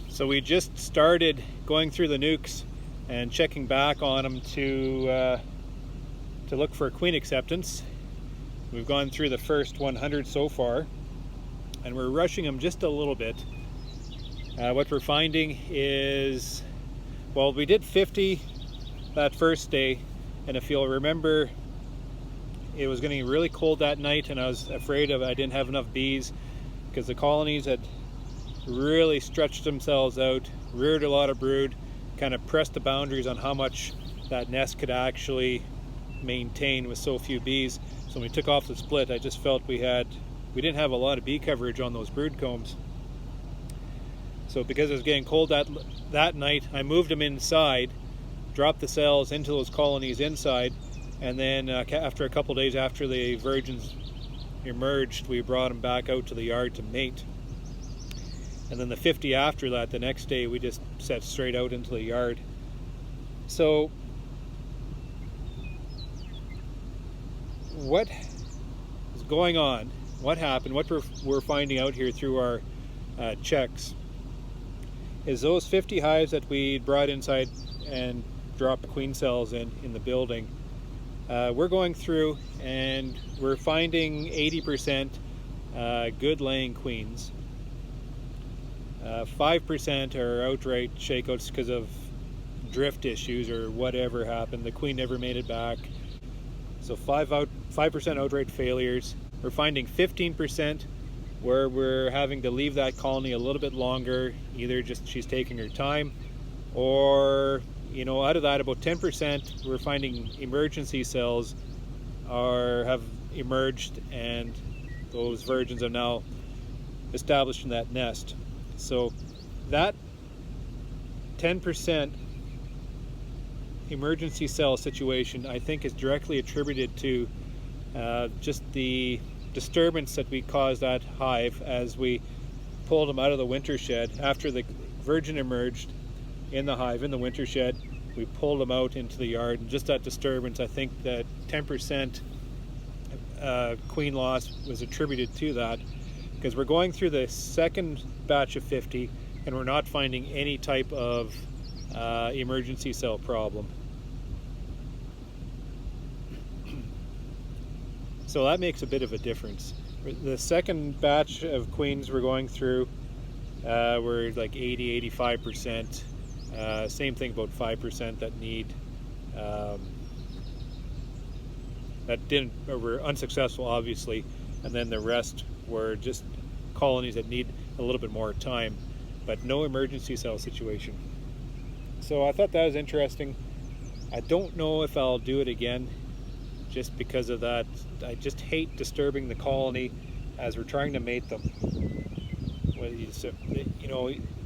So we just started going through the nukes and checking back on them to look for queen acceptance. We've gone through the first 100 so far, and we're rushing them just a little bit. What we're finding is, well, we did 50 that first day, and if you'll remember, it was getting really cold that night, and I was afraid I didn't have enough bees because the colonies had really stretched themselves out, reared a lot of brood, kind of pressed the boundaries on how much that nest could actually maintain with so few bees. So when we took off the split, I just felt we didn't have a lot of bee coverage on those brood combs. So because it was getting cold that night, I moved them inside, dropped the cells into those colonies inside, and then after a couple days after the virgins emerged, we brought them back out to the yard to mate. And then the 50 after that, the next day, we just set straight out into the yard. So what is going on? What happened? What we're finding out here through our checks is those 50 hives that we brought inside and dropped queen cells in the building, we're going through and we're finding 80% good laying queens. 5% are outright shakeouts because of drift issues or whatever happened. The queen never made it back. So 5% outright failures. We're finding 15% where we're having to leave that colony a little bit longer. Either just she's taking her time, or out of that, about 10% we're finding emergency cells have emerged, and those virgins are now established in that nest. So that 10% emergency cell situation, I think, is directly attributed to just the disturbance that we caused that hive as we pulled them out of the winter shed. After the virgin emerged in the hive, in the winter shed, we pulled them out into the yard, and just that disturbance, I think that 10% queen loss was attributed to that, because we're going through the second batch of 50 and we're not finding any type of emergency cell problem. So that makes a bit of a difference. The second batch of queens we're going through were like 80-85%. Same thing, about 5% that need that didn't, or were unsuccessful, obviously, and then the rest were just colonies that need a little bit more time, but no emergency cell situation. So I thought that was interesting. I don't know if I'll do it again, just because of that. I just hate disturbing the colony as we're trying to mate them.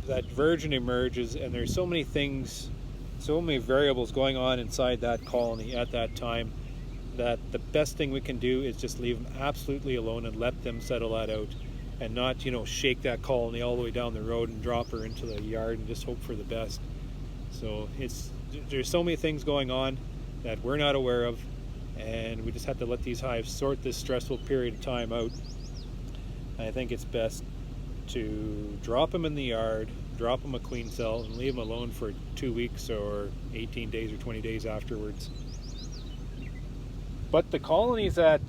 That virgin emerges, and there's so many things, so many variables going on inside that colony at that time, that the best thing we can do is just leave them absolutely alone and let them settle that out, and not shake that colony all the way down the road and drop her into the yard and just hope for the best. So there's so many things going on that we're not aware of, and we just have to let these hives sort this stressful period of time out. And I think it's best to drop them in the yard, drop them a queen cell, and leave them alone for 2 weeks or 18 days or 20 days afterwards. But the colonies that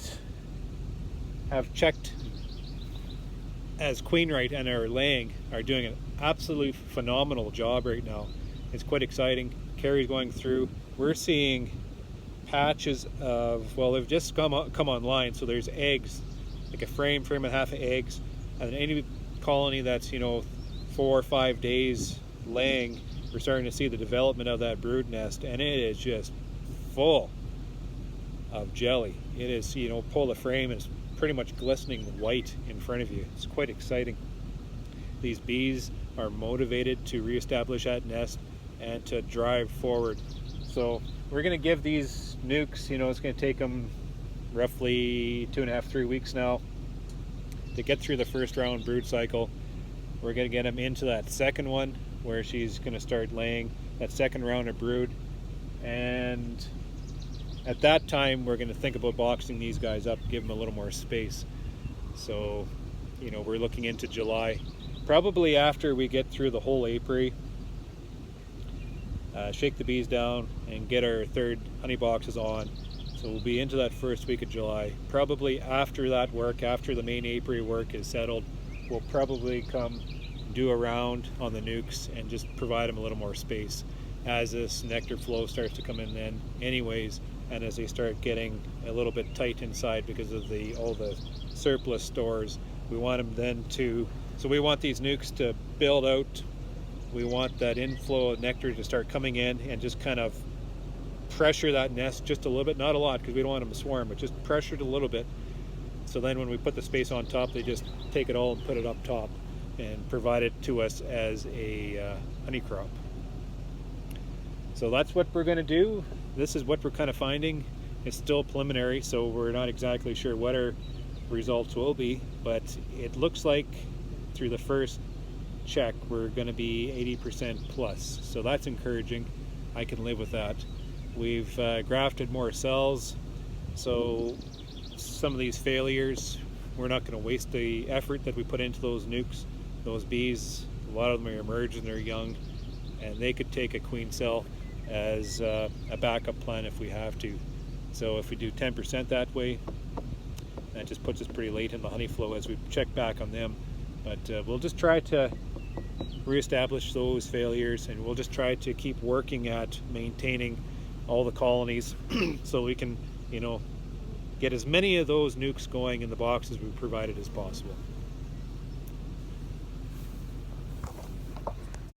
have checked as queen right and are laying are doing an absolute phenomenal job right now. It's quite exciting. Carrie's going through. We're seeing patches of, well, they've just come online, so there's eggs, like a frame and a half of eggs, and any colony that's 4 or 5 days laying, we're starting to see the development of that brood nest, and it is just full of jelly. It is, pull the frame and it's pretty much glistening white in front of you. It's quite exciting. These bees are motivated to reestablish that nest and to drive forward. So we're going to give these nukes, it's going to take them roughly 2.5, 3 weeks now to get through the first round brood cycle. We're going to get them into that second one where she's going to start laying that second round of brood, and at that time we're going to think about boxing these guys up, give them a little more space. So we're looking into July, probably after we get through the whole apiary, shake the bees down and get our third honey boxes on. So we'll be into that first week of July. Probably after that work, after the main apiary work is settled, we'll probably come do a round on the nukes and just provide them a little more space as this nectar flow starts to come in then anyways, and as they start getting a little bit tight inside because of all the surplus stores. We want them then so we want these nukes to build out. We want that inflow of nectar to start coming in and just kind of pressure that nest just a little bit, not a lot because we don't want them to swarm, but just pressure it a little bit. So then when we put the space on top, they just take it all and put it up top and provide it to us as a honey crop. So that's what we're going to do. This is what we're kind of finding. It's still preliminary, so we're not exactly sure what our results will be, but it looks like through the first check we're going to be 80% plus, so that's encouraging. I can live with that. We've grafted more cells, so some of these failures, we're not going to waste the effort that we put into those nukes. Those bees, a lot of them are emerging, they're young, and they could take a queen cell as a backup plan if we have to. So if we do 10% that way, that just puts us pretty late in the honey flow as we check back on them. But we'll just try to reestablish those failures, and we'll just try to keep working at maintaining all the colonies so we can, get as many of those nukes going in the boxes we provided as possible.